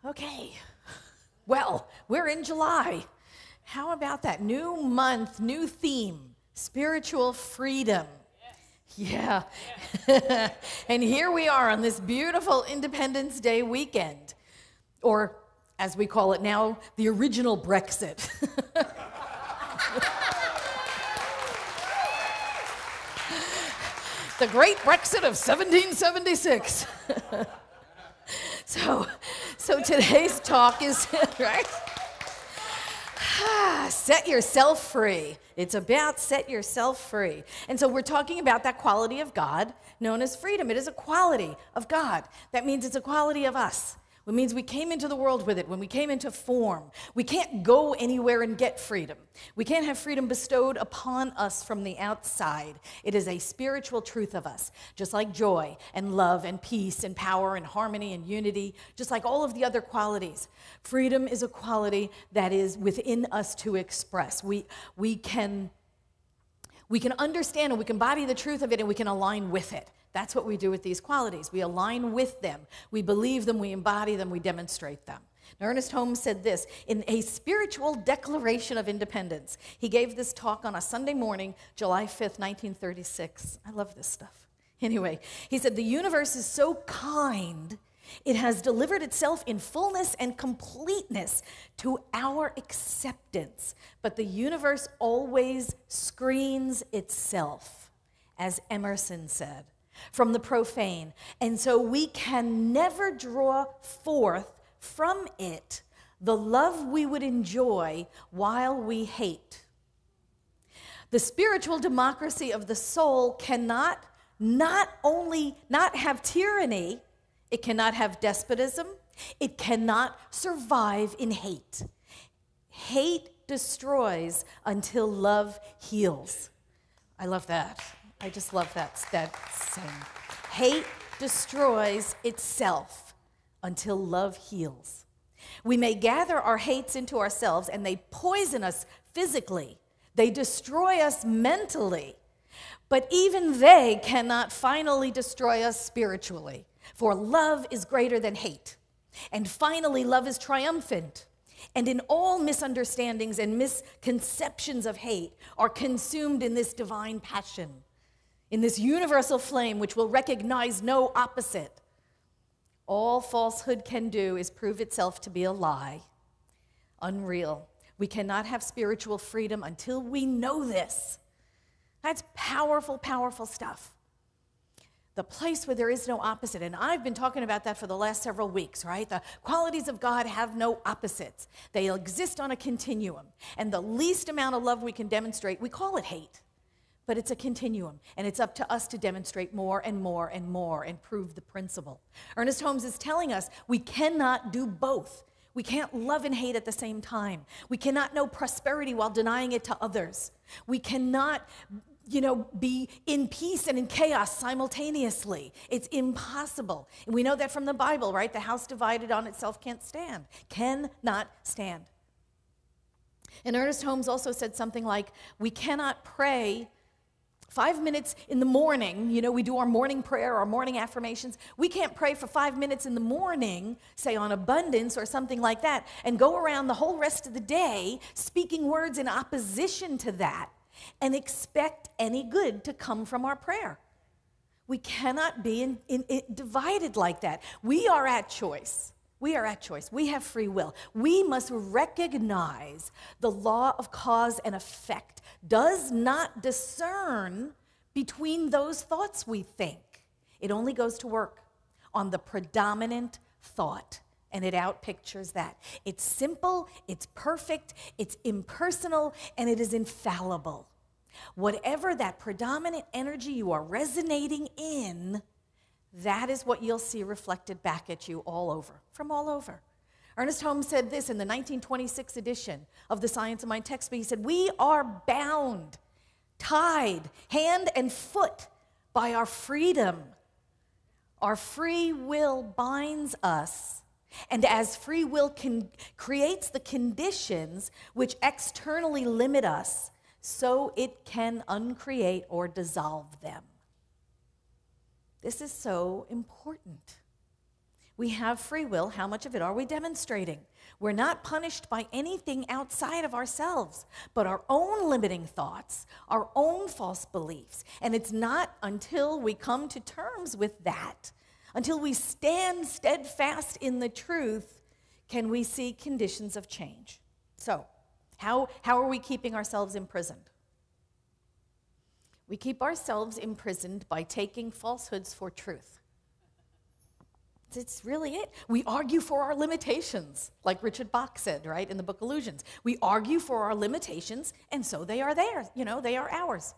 Okay, well, we're in July. How about that? New month, new theme, spiritual freedom. Yeah. And here we are on this beautiful Independence Day weekend, or as we call it now, the original Brexit. The great Brexit of 1776. So today's talk is, right? Set yourself free. It's about set yourself free. And so we're talking about that quality of God known as freedom. It is a quality of God. That means it's a quality of us. It means we came into the world with it when we came into form. We can't go anywhere and get freedom. We can't have freedom bestowed upon us from the outside. It is a spiritual truth of us, just like joy and love and peace and power and harmony and unity, just like all of the other qualities. Freedom is a quality that is within us to express. We can understand and we can embody the truth of it and we can align with it. That's what we do with these qualities. We align with them. We believe them, we embody them, we demonstrate them. Now, Ernest Holmes said this in a spiritual declaration of independence. He gave this talk on a Sunday morning, July 5th, 1936. I love this stuff. Anyway, he said, "The universe is so kind, it has delivered itself in fullness and completeness to our acceptance. But the universe always screens itself," as Emerson said, "from the profane. And so we can never draw forth from it the love we would enjoy while we hate. The spiritual democracy of the soul cannot not only not have tyranny, it cannot have despotism, it cannot survive in hate. Hate destroys until love heals." I love that. I just love that saying. Hate destroys itself until love heals. We may gather our hates into ourselves and they poison us physically. They destroy us mentally. But even they cannot finally destroy us spiritually. For love is greater than hate. And finally, love is triumphant. And in all misunderstandings and misconceptions of hate are consumed in this divine passion, in this universal flame which will recognize no opposite. All falsehood can do is prove itself to be a lie, unreal. We cannot have spiritual freedom until we know this. That's powerful, powerful stuff. The place where there is no opposite. And I've been talking about that for the last several weeks, right? The qualities of God have no opposites. They exist on a continuum. And the least amount of love we can demonstrate, we call it hate. But it's a continuum, and it's up to us to demonstrate more and more and more and prove the principle. Ernest Holmes is telling us we cannot do both. We can't love and hate at the same time. We cannot know prosperity while denying it to others. We cannot, be in peace and in chaos simultaneously. It's impossible. And we know that from the Bible, right? The house divided on itself can't stand, cannot stand. And Ernest Holmes also said something like, we cannot pray 5 minutes in the morning, we do our morning prayer, our morning affirmations. We can't pray for 5 minutes in the morning, say on abundance or something like that, and go around the whole rest of the day speaking words in opposition to that and expect any good to come from our prayer. We cannot be divided like that. We are at choice. We are at choice. We have free will. We must recognize the law of cause and effect does not discern between those thoughts we think. It only goes to work on the predominant thought, and it outpictures that. It's simple, it's perfect, it's impersonal, and it is infallible. Whatever that predominant energy you are resonating in, that is what you'll see reflected back at you all over, from all over. Ernest Holmes said this in the 1926 edition of the Science of Mind textbook. He said, "We are bound, tied, hand and foot by our freedom. Our free will binds us, and as free will creates the conditions which externally limit us, so it can uncreate or dissolve them." This is so important. We have free will. How much of it are we demonstrating? We're not punished by anything outside of ourselves, but our own limiting thoughts, our own false beliefs. And it's not until we come to terms with that, until we stand steadfast in the truth, can we see conditions of change. So, how are we keeping ourselves imprisoned? We keep ourselves imprisoned by taking falsehoods for truth. It's really it. We argue for our limitations, like Richard Bach said, right, in the book Illusions. We argue for our limitations, and so they are theirs. They are ours.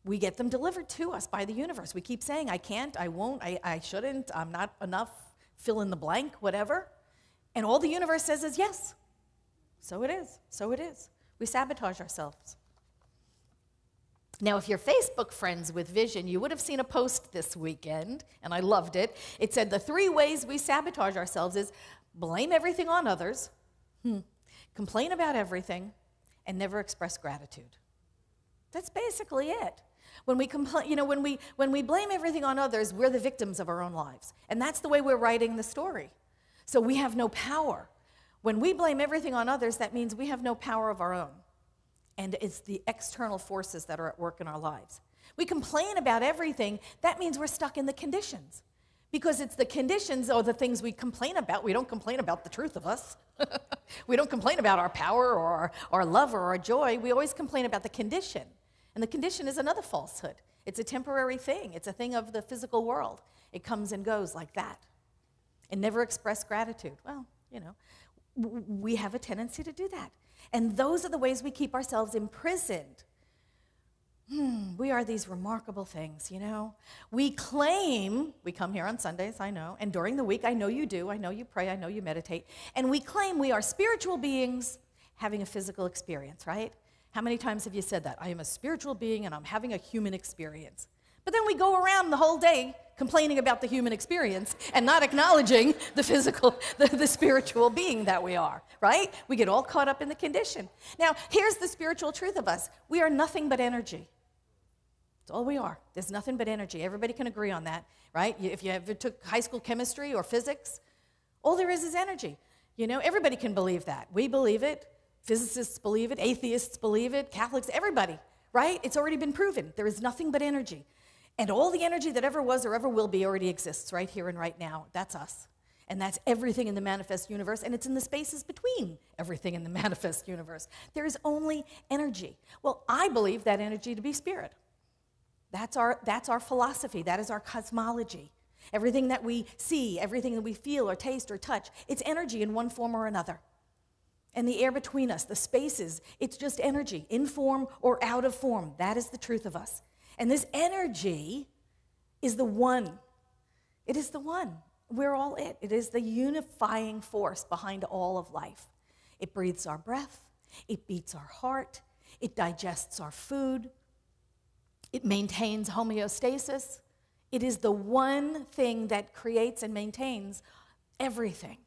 We get them delivered to us by the universe. We keep saying, I can't, I won't, I shouldn't, I'm not enough, fill in the blank, whatever. And all the universe says is yes. So it is. So it is. We sabotage ourselves. Now, if you're Facebook friends with Vision, you would have seen a post this weekend, and I loved it. It said the 3 ways we sabotage ourselves is blame everything on others, complain about everything, and never express gratitude. That's basically it. When we complain, when we blame everything on others, we're the victims of our own lives, and that's the way we're writing the story. So we have no power. When we blame everything on others, that means we have no power of our own. And it's the external forces that are at work in our lives. We complain about everything, that means we're stuck in the conditions. Because it's the conditions or the things we complain about. We don't complain about the truth of us. We don't complain about our power or our love or our joy. We always complain about the condition. And the condition is another falsehood. It's a temporary thing. It's a thing of the physical world. It comes and goes like that. And never express gratitude. Well, we have a tendency to do that. And those are the ways we keep ourselves imprisoned. We are these remarkable things, We claim, we come here on Sundays, I know, and during the week, I know you do, I know you pray, I know you meditate, and we claim we are spiritual beings having a physical experience, right? How many times have you said that? I am a spiritual being and I'm having a human experience. But then we go around the whole day complaining about the human experience and not acknowledging the physical, the spiritual being that we are, right? We get all caught up in the condition. Now, here's the spiritual truth of us. We are nothing but energy. That's all we are. There's nothing but energy. Everybody can agree on that, right? If you ever took high school chemistry or physics, all there is energy. Everybody can believe that. We believe it. Physicists believe it. Atheists believe it. Catholics, everybody, right? It's already been proven. There is nothing but energy. And all the energy that ever was or ever will be already exists right here and right now. That's us. And that's everything in the manifest universe, and it's in the spaces between everything in the manifest universe. There is only energy. Well, I believe that energy to be spirit. That's our philosophy. That is our cosmology. Everything that we see, everything that we feel or taste or touch, it's energy in one form or another. And the air between us, the spaces, it's just energy, in form or out of form. That is the truth of us. And this energy is the one. It is the one. We're all it. It is the unifying force behind all of life. It breathes our breath. It beats our heart. It digests our food. It maintains homeostasis. It is the one thing that creates and maintains everything.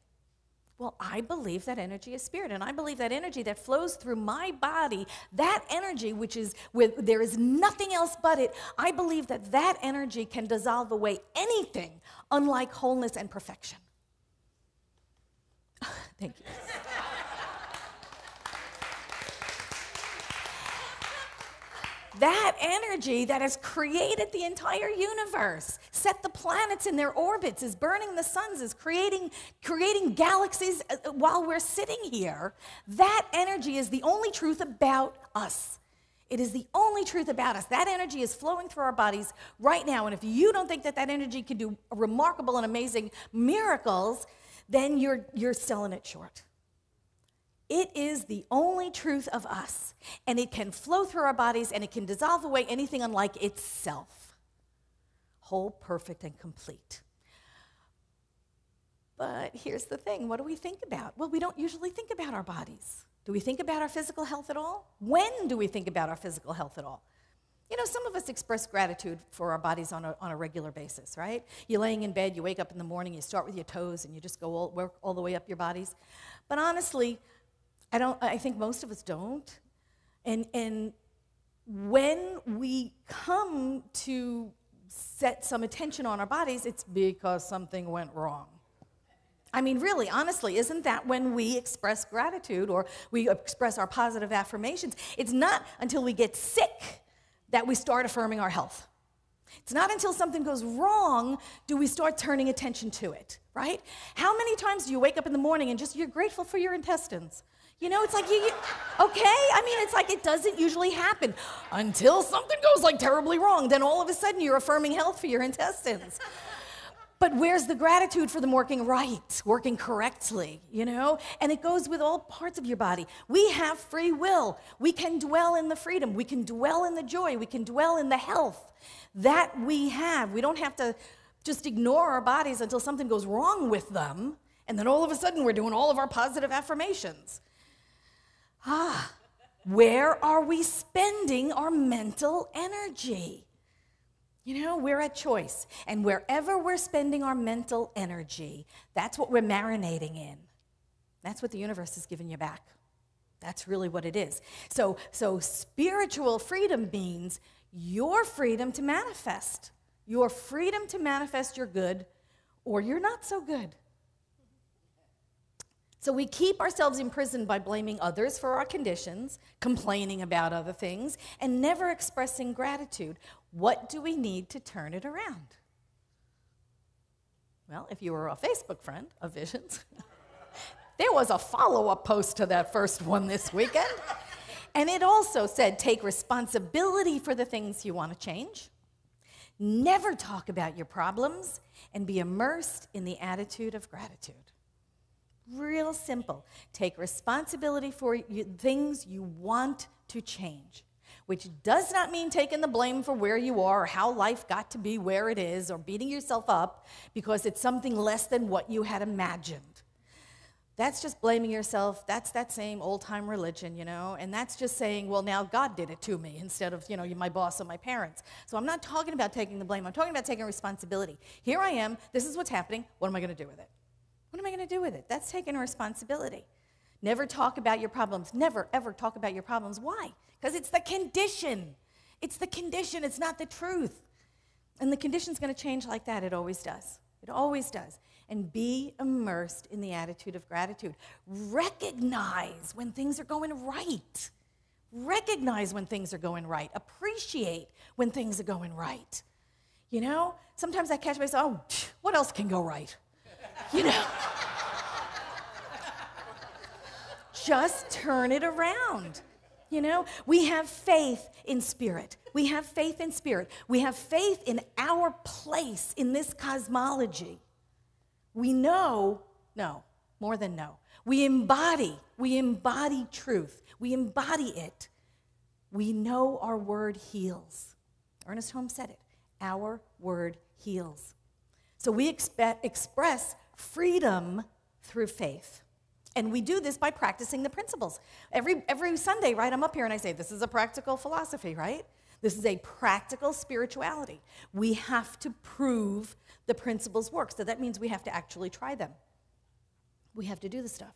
Well, I believe that energy is spirit, and I believe that energy that flows through my body, that energy which is there is nothing else but it, I believe that that energy can dissolve away anything unlike wholeness and perfection. Thank you. That energy that has created the entire universe, set the planets in their orbits, is burning the suns, is creating galaxies while we're sitting here. That energy is the only truth about us. It is the only truth about us. That energy is flowing through our bodies right now. And if you don't think that that energy can do remarkable and amazing miracles, then you're selling it short. It is the only truth of us, and it can flow through our bodies, and it can dissolve away anything unlike itself. Whole, perfect, and complete. But here's the thing. What do we think about? Well, we don't usually think about our bodies. Do we think about our physical health at all? When do we think about our physical health at all? Some of us express gratitude for our bodies on a regular basis, right? You're laying in bed, you wake up in the morning, you start with your toes, and you just work all the way up your bodies. But honestly, I think most of us don't. And when we come to set some attention on our bodies, it's because something went wrong. I mean, really, honestly, isn't that when we express gratitude or we express our positive affirmations? It's not until we get sick that we start affirming our health. It's not until something goes wrong do we start turning attention to it, right? How many times do you wake up in the morning and just you're grateful for your intestines? You know, it's like, okay? I mean, it's like it doesn't usually happen until something goes like terribly wrong. Then all of a sudden you're affirming health for your intestines. But where's the gratitude for them working right, working correctly, you know? And it goes with all parts of your body. We have free will. We can dwell in the freedom. We can dwell in the joy. We can dwell in the health that we have. We don't have to just ignore our bodies until something goes wrong with them, and then all of a sudden we're doing all of our positive affirmations. Where are we spending our mental energy? You know, we're at choice. And wherever we're spending our mental energy, that's what we're marinating in. That's what the universe is giving you back. That's really what it is. So spiritual freedom means your freedom to manifest. Your freedom to manifest your good or your not so good. So we keep ourselves imprisoned by blaming others for our conditions, complaining about other things, and never expressing gratitude. What do we need to turn it around? Well, if you were a Facebook friend of Visions, there was a follow-up post to that first one this weekend. And it also said, take responsibility for the things you want to change, never talk about your problems, and be immersed in the attitude of gratitude. Real simple. Take responsibility for things you want to change, which does not mean taking the blame for where you are or how life got to be where it is or beating yourself up because it's something less than what you had imagined. That's just blaming yourself. That's that same old-time religion, you know, and that's just saying, well, now God did it to me instead of, you know, my boss or my parents. So I'm not talking about taking the blame. I'm talking about taking responsibility. Here I am. This is what's happening. What am I going to do with it? What am I going to do with it? That's taking responsibility. Never talk about your problems. Never, ever talk about your problems. Why? Because it's the condition. It's the condition. It's not the truth. And the condition's going to change like that. It always does. It always does. And be immersed in the attitude of gratitude. Recognize when things are going right. Recognize when things are going right. Appreciate when things are going right. You know, sometimes I catch myself, oh, what else can go right? You know, just turn it around. You know, we have faith in spirit. We have faith in spirit. We have faith in our place in this cosmology. We know, no, more than know. We embody truth. We embody it. We know our word heals. Ernest Holmes said it. Our word heals. So we express freedom through faith. And we do this by practicing the principles. Every Sunday, right, I'm up here and I say, this is a practical philosophy, right? This is a practical spirituality. We have to prove the principles work. So that means we have to actually try them. We have to do the stuff.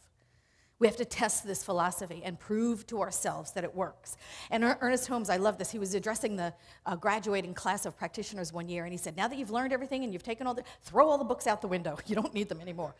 We have to test this philosophy and prove to ourselves that it works. And Ernest Holmes, I love this. He was addressing the graduating class of practitioners one year, and he said, now that you've learned everything and you've taken throw all the books out the window. You don't need them anymore.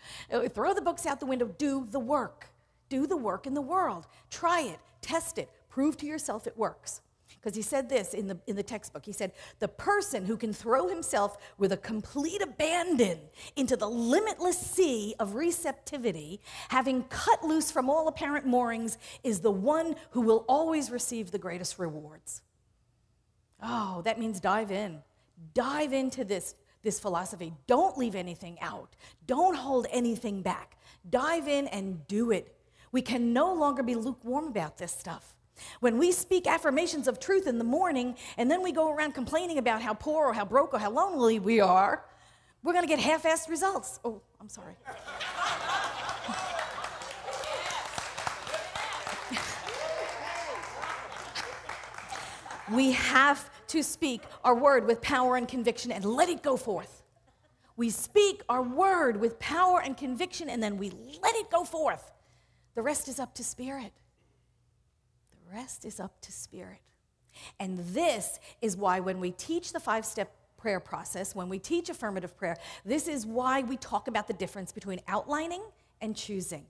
Throw the books out the window. Do the work. Do the work in the world. Try it. Test it. Prove to yourself it works. Because he said this in the textbook. He said, the person who can throw himself with a complete abandon into the limitless sea of receptivity, having cut loose from all apparent moorings, is the one who will always receive the greatest rewards. Oh, that means dive in. Dive into this philosophy. Don't leave anything out. Don't hold anything back. Dive in and do it. We can no longer be lukewarm about this stuff. When we speak affirmations of truth in the morning and then we go around complaining about how poor or how broke or how lonely we are, we're going to get half-assed results. Oh, I'm sorry. We have to speak our word with power and conviction and let it go forth. We speak our word with power and conviction and then we let it go forth. The rest is up to spirit. The rest is up to spirit. And this is why when we teach the 5-step prayer process, when we teach affirmative prayer, this is why we talk about the difference between outlining and choosing.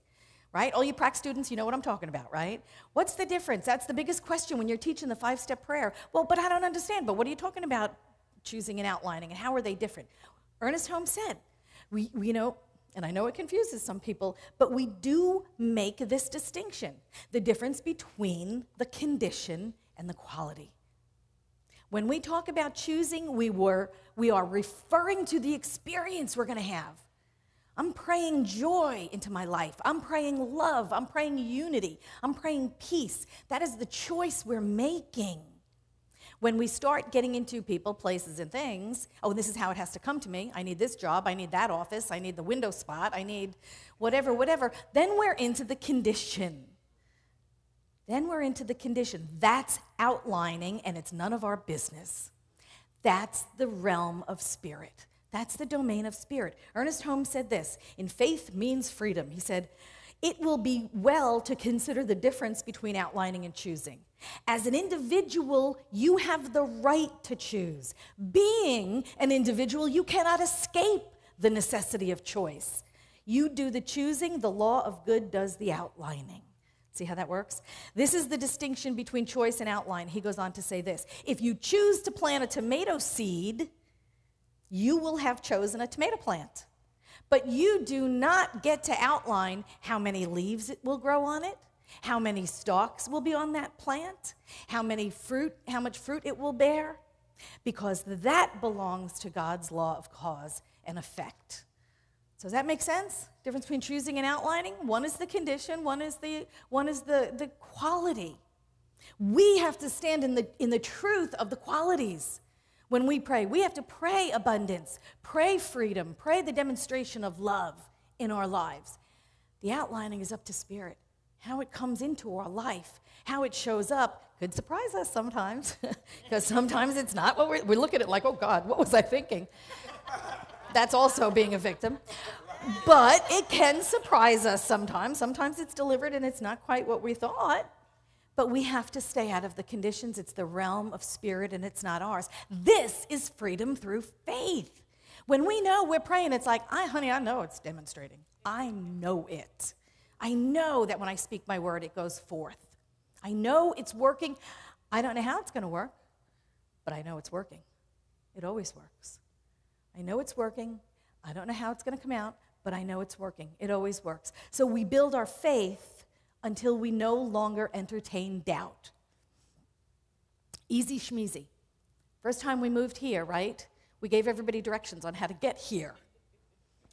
Right? All you prac students, you know what I'm talking about, right? What's the difference? That's the biggest question when you're teaching the 5-step prayer. Well, but I don't understand. But what are you talking about choosing and outlining, and how are they different? Ernest Holmes said, we know, and I know it confuses some people, but we do make this distinction, the difference between the condition and the quality. When we talk about choosing, we are referring to the experience we're going to have. I'm praying joy into my life. I'm praying love. I'm praying unity. I'm praying peace. That is the choice we're making. When we start getting into people, places, and things, oh, this is how it has to come to me. I need this job. I need that office. I need the window spot. I need whatever. Then we're into the condition. That's outlining, and it's none of our business. That's the realm of spirit. That's the domain of spirit. Ernest Holmes said this, in faith means freedom. He said, it will be well to consider the difference between outlining and choosing. As an individual, you have the right to choose. Being an individual, you cannot escape the necessity of choice. You do the choosing, the law of good does the outlining. See how that works? This is the distinction between choice and outline. He goes on to say this, if you choose to plant a tomato seed, you will have chosen a tomato plant. But you do not get to outline how many leaves it will grow on it, how many stalks will be on that plant, how much fruit it will bear, because that belongs to God's law of cause and effect. So does that make sense? Difference between choosing and outlining? One is the condition, one is the quality. We have to stand in the truth of the qualities. When we pray, we have to pray abundance, pray freedom, pray the demonstration of love in our lives. The outlining is up to spirit. How it comes into our life, how it shows up, could surprise us sometimes, because sometimes it's not what we look at it like, oh God, what was I thinking? That's also being a victim. But it can surprise us sometimes. Sometimes it's delivered and it's not quite what we thought. But we have to stay out of the conditions. It's the realm of spirit, and it's not ours. This is freedom through faith. When we know we're praying, it's like, honey, I know it's demonstrating. I know it. I know that when I speak my word, it goes forth. I know it's working. I don't know how it's going to work, but I know it's working. It always works. I know it's working. I don't know how it's going to come out, but I know it's working. It always works. So we build our faith until we no longer entertain doubt. Easy schmeezy. First time we moved here, right? We gave everybody directions on how to get here.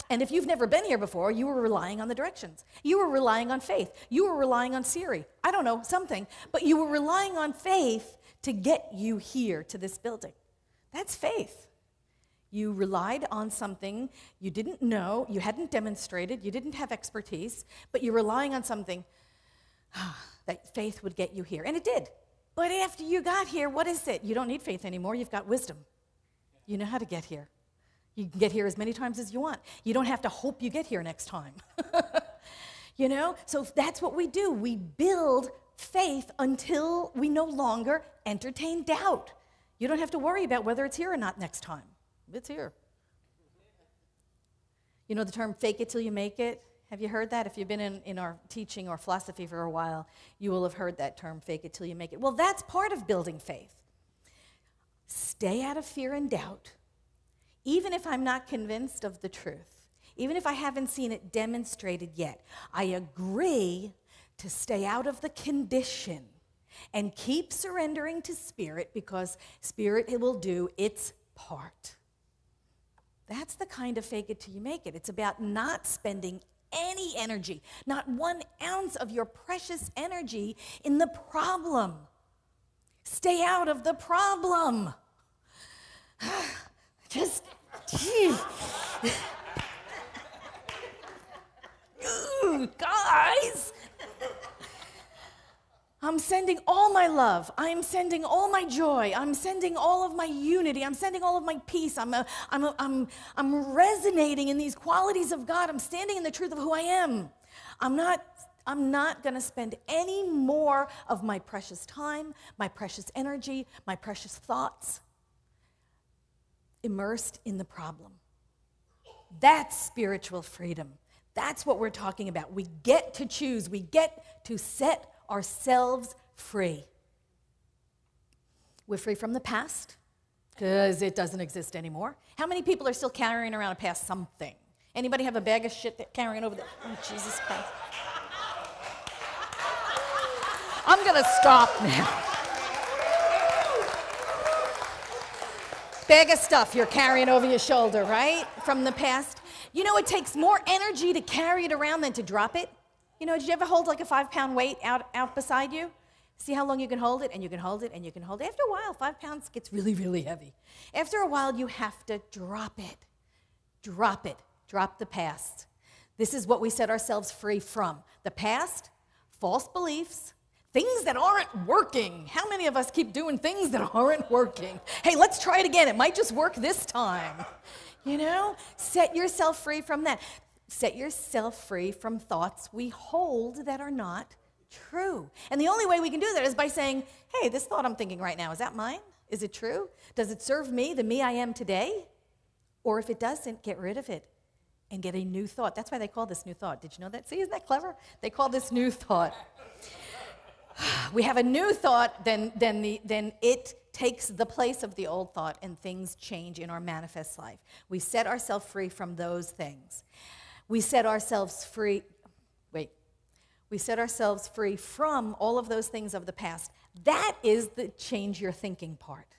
And if you've never been here before, you were relying on the directions. You were relying on faith. You were relying on Siri. I don't know, something. But you were relying on faith to get you here to this building. That's faith. You relied on something you didn't know, you hadn't demonstrated, you didn't have expertise, but you're relying on something that faith would get you here. And it did. But after you got here, what is it? You don't need faith anymore. You've got wisdom. You know how to get here. You can get here as many times as you want. You don't have to hope you get here next time. You know? So that's what we do. We build faith until we no longer entertain doubt. You don't have to worry about whether it's here or not next time. It's here. You know the term fake it till you make it? Have you heard that? If you've been in our teaching or philosophy for a while, you will have heard that term, fake it till you make it. Well, that's part of building faith. Stay out of fear and doubt, even if I'm not convinced of the truth, even if I haven't seen it demonstrated yet. I agree to stay out of the condition and keep surrendering to Spirit, because Spirit, it will do its part. That's the kind of fake it till you make it. It's about not spending any energy, not 1 ounce of your precious energy in the problem. Stay out of the problem. Just, ooh, guys. I'm sending all my love. I'm sending all my joy. I'm sending all of my unity. I'm sending all of my peace. I'm resonating in these qualities of God. I'm standing in the truth of who I am. I'm not going to spend any more of my precious time, my precious energy, my precious thoughts immersed in the problem. That's spiritual freedom. That's what we're talking about. We get to choose. We get to set ourselves free. We're free from the past because it doesn't exist anymore. How many people are still carrying around a past something? Anybody have a bag of shit that carrying over there? Oh, Jesus Christ. I'm going to stop now. Bag of stuff you're carrying over your shoulder, right? From the past. You know, it takes more energy to carry it around than to drop it. You know, did you ever hold like a 5-pound weight out beside you? See how long you can hold it, and you can hold it, and you can hold it. After a while, 5 pounds gets really, really heavy. After a while, you have to drop it. Drop it. Drop the past. This is what we set ourselves free from. The past, false beliefs, things that aren't working. How many of us keep doing things that aren't working? Hey, let's try it again. It might just work this time. You know, set yourself free from that. Set yourself free from thoughts we hold that are not true. And the only way we can do that is by saying, hey, this thought I'm thinking right now, is that mine? Is it true? Does it serve me, the me I am today? Or if it doesn't, get rid of it and get a new thought. That's why they call this new thought. Did you know that? See, isn't that clever? They call this new thought. We have a new thought, then it takes the place of the old thought, and things change in our manifest life. We set ourselves free from those things. We set ourselves free from all of those things of the past. That is the change your thinking part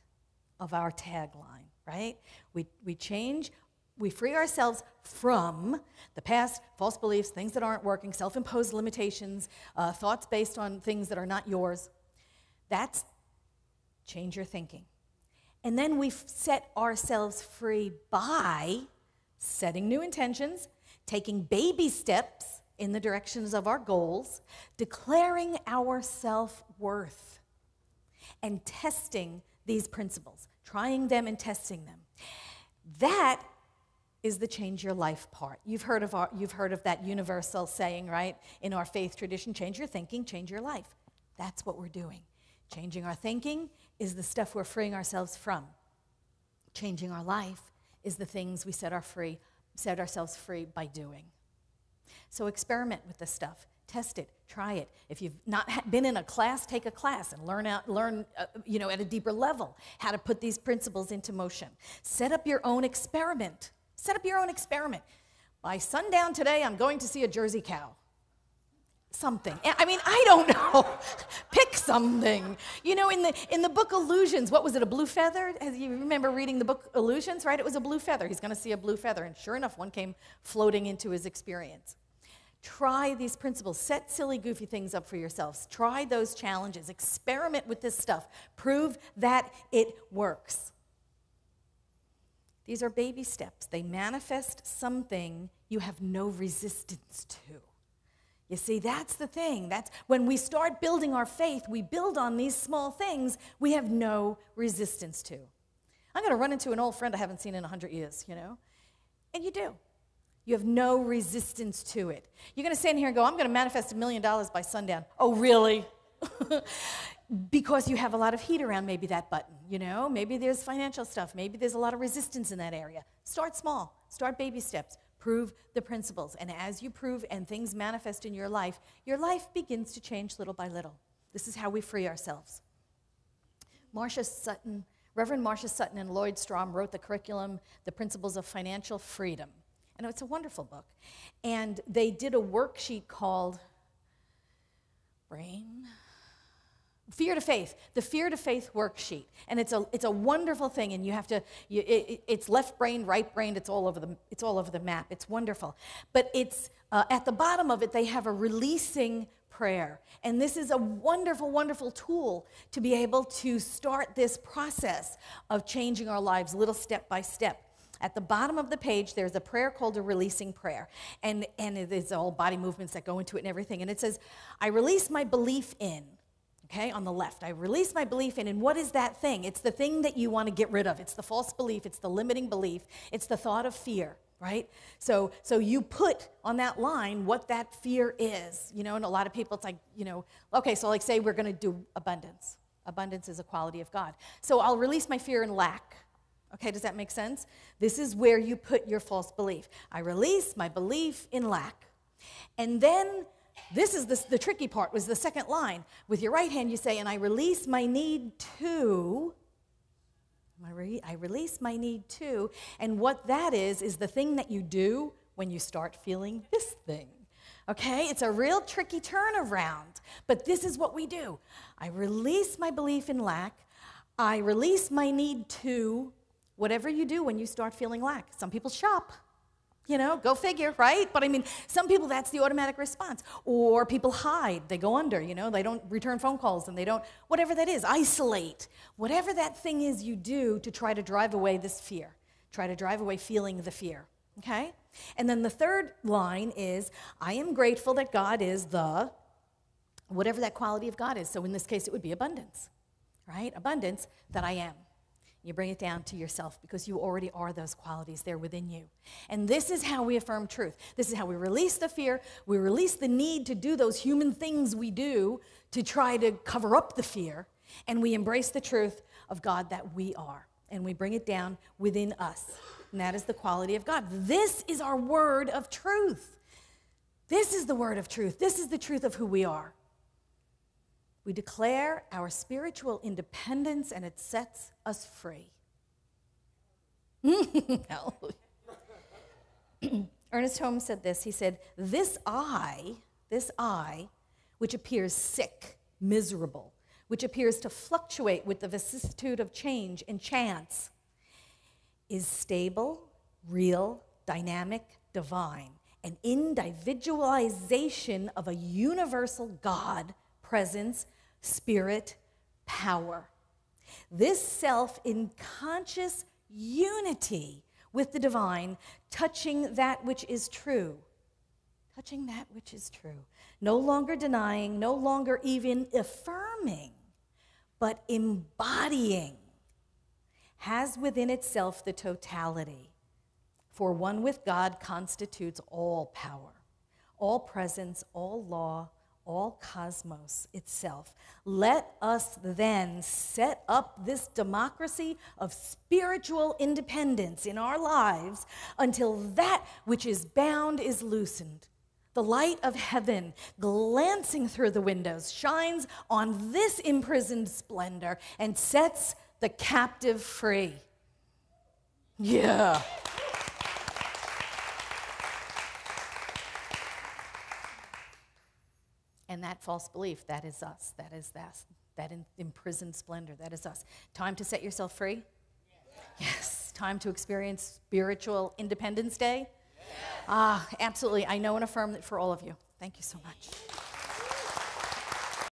of our tagline, right? We free ourselves from the past, false beliefs, things that aren't working, self-imposed limitations, thoughts based on things that are not yours. That's change your thinking. And then we set ourselves free by setting new intentions, taking baby steps in the directions of our goals, declaring our self-worth, and testing these principles, trying them and testing them. That is the change your life part. You've heard of that universal saying, right? In our faith tradition, change your thinking, change your life. That's what we're doing. Changing our thinking is the stuff we're freeing ourselves from. Changing our life is the things we set ourselves free by doing. So experiment with this stuff. Test it. Try it. If you've not been in a class, take a class and learn at a deeper level how to put these principles into motion. Set up your own experiment. Set up your own experiment. By sundown today, I'm going to see a Jersey cow. Something. I mean, I don't know. Pick something. You know, in the book Illusions, what was it, a blue feather? You remember reading the book Illusions, right? It was a blue feather. He's going to see a blue feather. And sure enough, one came floating into his experience. Try these principles. Set silly, goofy things up for yourselves. Try those challenges. Experiment with this stuff. Prove that it works. These are baby steps. They manifest something you have no resistance to. You see, that's the thing. That's when we start building our faith, we build on these small things we have no resistance to. I'm going to run into an old friend I haven't seen in 100 years, you know, and you do. You have no resistance to it. You're going to stand here and go, I'm going to manifest $1 million by sundown. Oh, really? Because you have a lot of heat around maybe that button, you know? Maybe there's financial stuff. Maybe there's a lot of resistance in that area. Start small. Start baby steps. Prove the principles. And as you prove and things manifest in your life begins to change little by little. This is how we free ourselves. Reverend Marcia Sutton and Lloyd Strom wrote the curriculum, The Principles of Financial Freedom. And it's a wonderful book. And they did a worksheet called Fear to Faith, the Fear to Faith worksheet. And it's a wonderful thing, and you have to, it's left brain, right brain, it's all over the map. It's wonderful. But it's, at the bottom of it, they have a releasing prayer. And this is a wonderful, wonderful tool to be able to start this process of changing our lives little step by step. At the bottom of the page, there's a prayer called a releasing prayer. And there's all body movements that go into it and everything. And it says, I release my belief in. Okay, on the left, I release my belief in, and what is that thing? It's the thing that you want to get rid of. It's the false belief. It's the limiting belief. It's the thought of fear, right? So you put on that line what that fear is, you know, and a lot of people, it's like, you know, okay, so like say we're going to do abundance. Abundance is a quality of God. So I'll release my fear in lack. Okay, does that make sense? This is where you put your false belief. I release my belief in lack. And then, this is the tricky part, was the second line. With your right hand, you say, and I release my need to. I release my need to. And what that is the thing that you do when you start feeling this thing. Okay? It's a real tricky turnaround. But this is what we do. I release my belief in lack. I release my need to. Whatever you do when you start feeling lack. Some people shop. You know, go figure, right? But I mean, some people, that's the automatic response. Or people hide. They go under, you know. They don't return phone calls and they don't, whatever that is, isolate. Whatever that thing is you do to try to drive away this fear. Try to drive away feeling the fear, okay? And then the third line is, I am grateful that God is the, whatever that quality of God is. So in this case, it would be abundance, right? Abundance that I am. You bring it down to yourself because you already are those qualities there within you. And this is how we affirm truth. This is how we release the fear. We release the need to do those human things we do to try to cover up the fear. And we embrace the truth of God that we are. And we bring it down within us. And that is the quality of God. This is our word of truth. This is the word of truth. This is the truth of who we are. We declare our spiritual independence, and it sets us free. Ernest Holmes said this. He said, this I, which appears sick, miserable, which appears to fluctuate with the vicissitude of change and chance, is stable, real, dynamic, divine, an individualization of a universal God, presence, spirit, power. This self in conscious unity with the divine, touching that which is true. Touching that which is true. No longer denying, no longer even affirming, but embodying, has within itself the totality. For one with God constitutes all power, all presence, all law, all cosmos itself. Let us then set up this democracy of spiritual independence in our lives until that which is bound is loosened. The light of heaven, glancing through the windows, shines on this imprisoned splendor and sets the captive free. Yeah. And that false belief, that is us. That is that imprisoned splendor, that is us. Time to set yourself free? Yes. Time to experience spiritual Independence Day? Absolutely. I know and affirm that for all of you. Thank you so much.